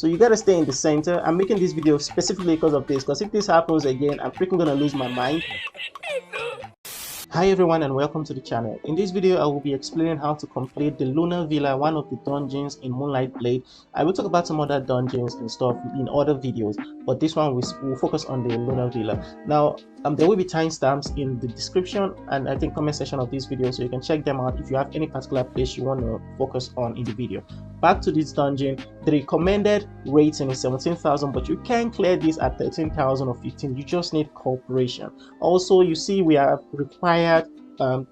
So you gotta stay in the center. I'm making this video specifically because of this, because if this happens again, I'm freaking gonna lose my mind. Hi everyone and welcome to the channel. In this video I will be explaining how to complete the Lunar Villa, one of the dungeons in Moonlight Blade. I will talk about some other dungeons and stuff in other videos, but this one will focus on the Lunar Villa. Now there will be timestamps in the description and I think comment section of this video, so you can check them out if you have any particular place you want to focus on in the video. Back to this dungeon, the recommended rating is 17,000, but you can clear this at 13,000 or 15. You just need cooperation. Also, you see we are required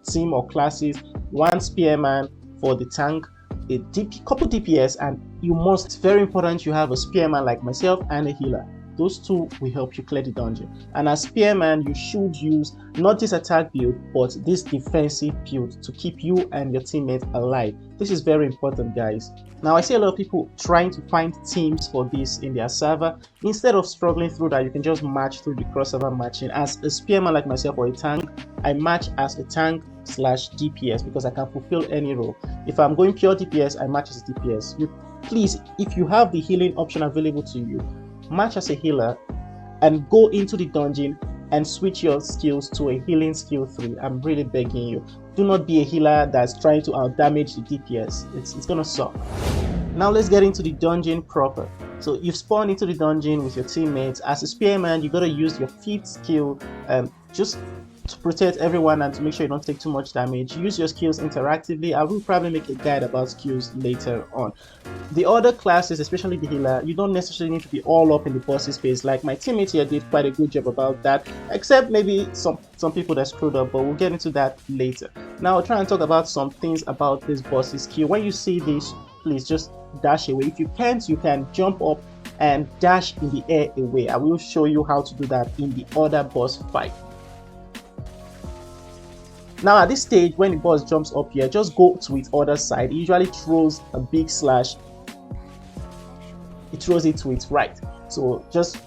team or classes, one spearman for the tank, a couple DPS, and you must, very important, you have a spearman like myself and a healer. Those two will help you clear the dungeon. And as spearman, you should use not this attack build, but this defensive build to keep you and your teammates alive. This is very important, guys. Now I see a lot of people trying to find teams for this in their server. Instead of struggling through that, you can just match through the crossover matching. As a spearman like myself or a tank, I match as a tank / DPS because I can fulfill any role. If I'm going pure DPS, I match as a DPS. Please, if you have the healing option available to you, match as a healer and go into the dungeon and switch your skills to a healing skill 3. I'm really begging you. Do not be a healer that's trying to out damage the DPS. It's gonna suck. Now let's get into the dungeon proper. So you've spawned into the dungeon with your teammates. As a spearman, you gotta use your 5th skill just to protect everyone and to make sure you don't take too much damage. Use your skills interactively. I will probably make a guide about skills later on. The other classes, especially the healer, you don't necessarily need to be all up in the boss's face. Like my teammate here did quite a good job about that, except maybe some people that screwed up, but we'll get into that later. Now I'll try and talk about some things about this boss's skill. When you see this, please just dash away. If you can't, you can jump up and dash in the air away. I will show you how to do that in the other boss fight. Now at this stage, when the boss jumps up here, just go to its other side. It usually throws a big slash. It throws it to its right. So just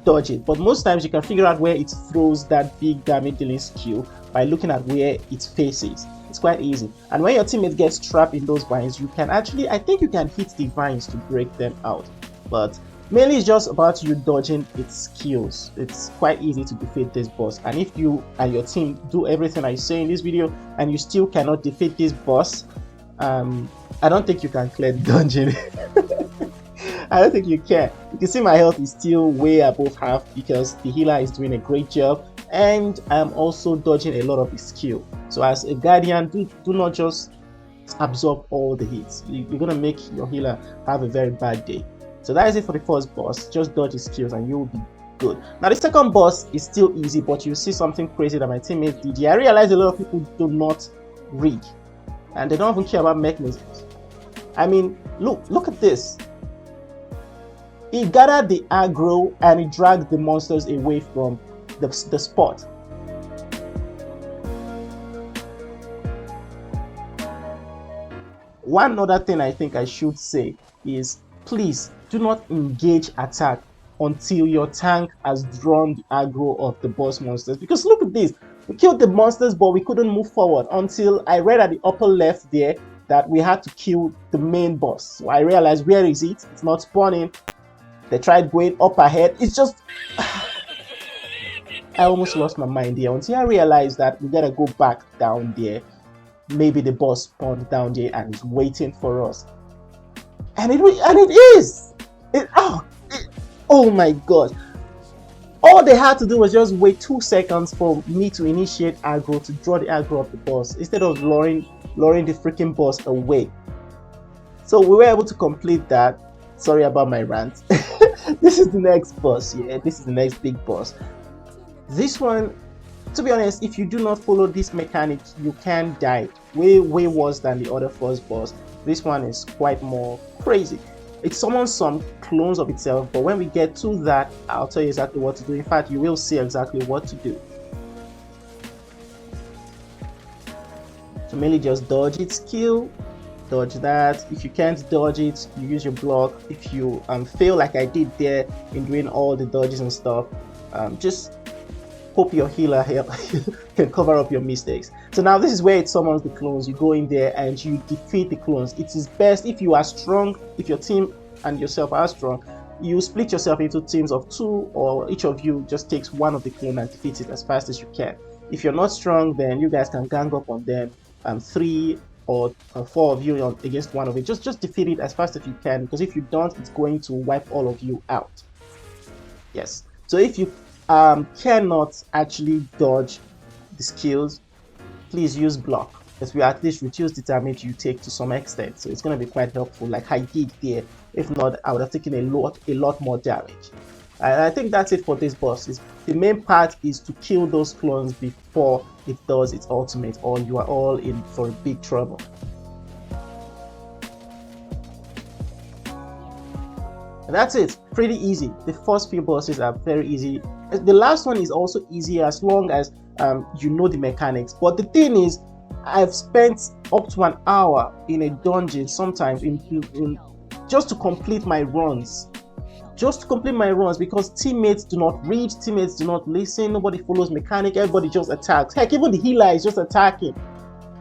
dodge it. But most times you can figure out where it throws that big damage dealing skill by looking at where its face is. It's quite easy. And when your teammate gets trapped in those vines, you can actually, I think you can hit the vines to break them out. But mainly it's just about you dodging its skills. It's quite easy to defeat this boss, and if you and your team do everything I say in this video and you still cannot defeat this boss, I don't think you can clear the dungeon. I don't think you can. You can see my health is still way above half because the healer is doing a great job, and I'm also dodging a lot of his skill. So as a guardian, do not just absorb all the hits. You're gonna make your healer have a very bad day. So that is it for the first boss. Just dodge his skills and you'll be good. Now the second boss is still easy, but you see something crazy that my teammates did. I realize a lot of people do not read and they don't even care about mechanisms. I mean, look at this. He gathered the aggro and he dragged the monsters away from the spot. One other thing I think I should say is, please do not engage attack until your tank has drawn the aggro of the boss monsters. Because look at this, we killed the monsters but we couldn't move forward until I read at the upper left there that we had to kill the main boss. So I realized, where is it? It's not spawning. They tried going up ahead. It's just I almost lost my mind there until I realized that we gotta go back down there. Maybe the boss spawned down there and is waiting for us. And it is. Oh my god. All they had to do was just wait 2 seconds for me to initiate aggro, to draw the aggro of the boss, instead of luring the freaking boss away. So we were able to complete that. Sorry about my rant. This is the next boss. Yeah, this is the next big boss. This one, to be honest, if you do not follow this mechanic, you can die. Way worse than the other first boss. This one is quite more crazy. It summons some clones of itself, but when we get to that, I'll tell you exactly what to do. In fact, you will see exactly what to do. So mainly just dodge its skill, dodge that. If you can't dodge it, you use your block. If you fail like I did there in doing all the dodges and stuff, just hope your healer can cover up your mistakes. So now this is where it summons the clones. You go in there and you defeat the clones. It is best if you are strong, if your team and yourself are strong, you split yourself into teams of 2, or each of you just takes one of the clone and defeats it as fast as you can. If you're not strong, then you guys can gang up on them, 3 or 4 of you against one of it. Just defeat it as fast as you can, because if you don't, it's going to wipe all of you out. Yes. So if you cannot actually dodge the skills, please use block, because we at least reduce the damage you take to some extent. So it's going to be quite helpful, like I did there. If not, I would have taken a lot more damage. And I think that's it for this boss. The main part is to kill those clones before it does its ultimate, or you are all in for big trouble. And that's it. Pretty easy. The first few bosses are very easy. The last one is also easy as long as you know the mechanics. But the thing is, I've spent up to an hour in a dungeon sometimes in just to complete my runs. Because teammates do not read, teammates do not listen, nobody follows mechanic, everybody just attacks. Heck, even the healer is just attacking.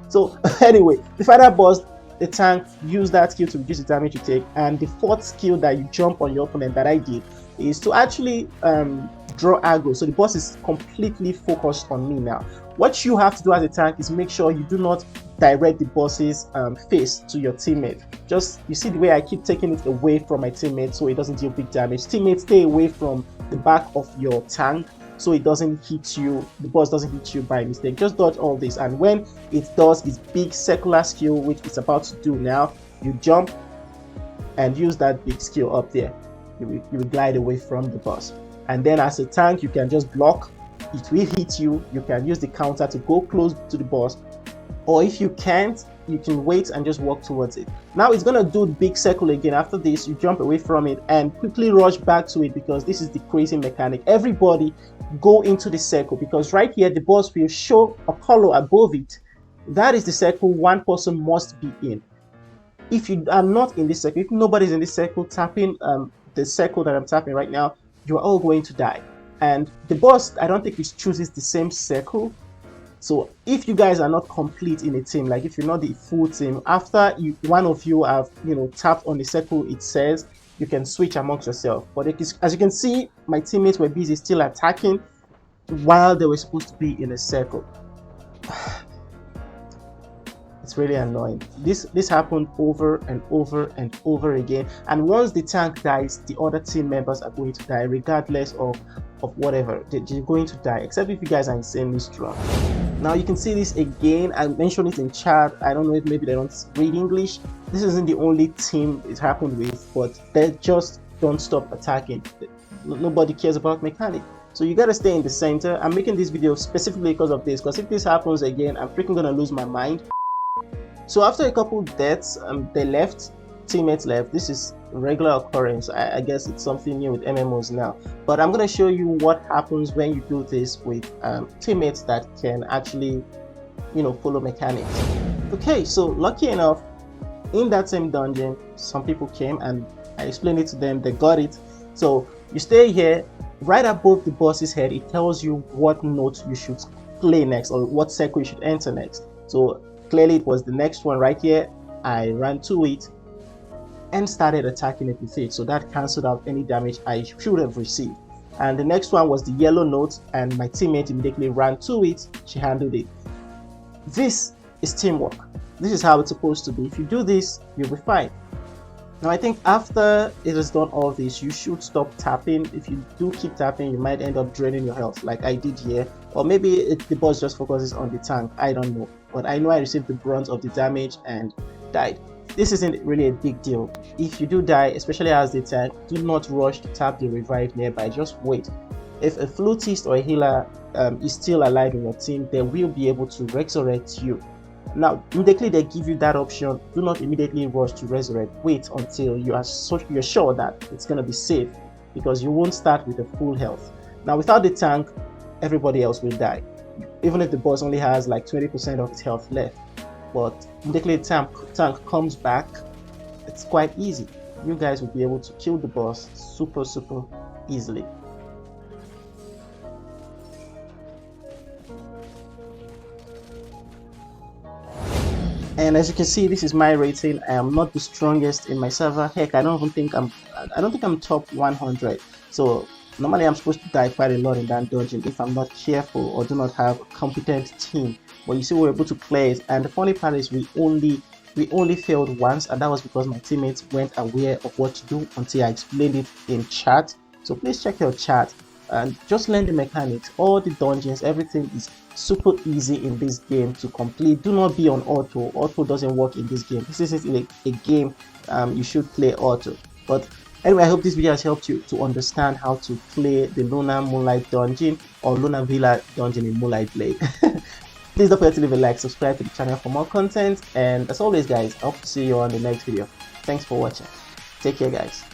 So anyway, the final boss, the tank, use that skill to reduce the damage you take, and the fourth skill that you jump on your opponent that I did is to actually draw aggro. So the boss is completely focused on me now. What you have to do as a tank is make sure you do not direct the boss's face to your teammate. Just, you see the way I keep taking it away from my teammate so it doesn't deal big damage. Teammates, stay away from the back of your tank so it doesn't hit you, the boss doesn't hit you by mistake. Just dodge all this, and when it does its big circular skill, which it's about to do now, you jump and use that big skill up there. You will glide away from the boss, and then as a tank you can just block. It will hit you. You can use the counter to go close to the boss, or if you can't, you can wait and just walk towards it. Now it's gonna do the big circle again. After this, you jump away from it and quickly rush back to it, because this is the crazy mechanic. Everybody go into the circle, because right here the boss will show a color above it. That is the circle one person must be in. If you are not in this circle, if nobody's in this circle tapping the circle that I'm tapping right now, you are all going to die. And the boss, I don't think it chooses the same circle. So if you guys are not complete in a team, like if you're not the full team, after one of you have tapped on the circle it says, you can switch amongst yourself. But as you can see, my teammates were busy still attacking while they were supposed to be in a circle. It's really annoying. This happened over and over and over again, and once the tank dies, the other team members are going to die regardless of whatever. They're going to die, except if you guys are insanely strong. Now you can see this again. I mentioned it in chat. I don't know if maybe they don't read English. This isn't the only team it happened with, but they just don't stop attacking. Nobody cares about mechanic. So you gotta stay in the center. I'm making this video specifically because of this, because if this happens again, I'm freaking gonna lose my mind. So after a couple deaths, they left, teammates left. This is a regular occurrence. I guess it's something new with MMOs now. But I'm going to show you what happens when you do this with teammates that can actually, follow mechanics. Okay, so lucky enough, in that same dungeon, some people came and I explained it to them. They got it. So you stay here, right above the boss's head. It tells you what note you should play next, or what circle you should enter next. So clearly it was the next one right here. I ran to it and started attacking it with it, so that cancelled out any damage I should have received. And the next one was the yellow note, and my teammate immediately ran to it. She handled it. This is teamwork. This is how it's supposed to be. If you do this, you'll be fine. Now I think after it has done all this, you should stop tapping. If you do keep tapping, you might end up draining your health like I did here, or maybe the boss just focuses on the tank. I don't know, but I know I received the brunt of the damage and died. This isn't really a big deal. If you do die, especially as the tank, do not rush to tap the revive nearby. Just wait. If a flutist or a healer is still alive in your team, they will be able to resurrect you. Now, immediately they give you that option, do not immediately rush to resurrect. Wait until you're sure that it's going to be safe, because you won't start with a full health. Now, without the tank, everybody else will die, even if the boss only has like 20% of its health left. But immediately the tank comes back, it's quite easy. You guys will be able to kill the boss super easily. And as you can see, this is my rating. I am not the strongest in my server. Heck, I don't think I'm top 100. So normally I'm supposed to die quite a lot in that dungeon if I'm not careful or do not have a competent team. But you see, we're able to play it, and the funny part is we only failed once, and that was because my teammates weren't aware of what to do until I explained it in chat. So please check your chat and just learn the mechanics. All the dungeons, everything is super easy in this game to complete. Do not be on auto. Auto doesn't work in this game. This isn't a game you should play auto. But anyway, I hope this video has helped you to understand how to play the Lunar Moonlight dungeon or Lunar Villa dungeon in Moonlight Blade. Please don't forget to leave a like, subscribe to the channel for more content, and as always guys, I hope to see you on the next video. Thanks for watching. Take care guys.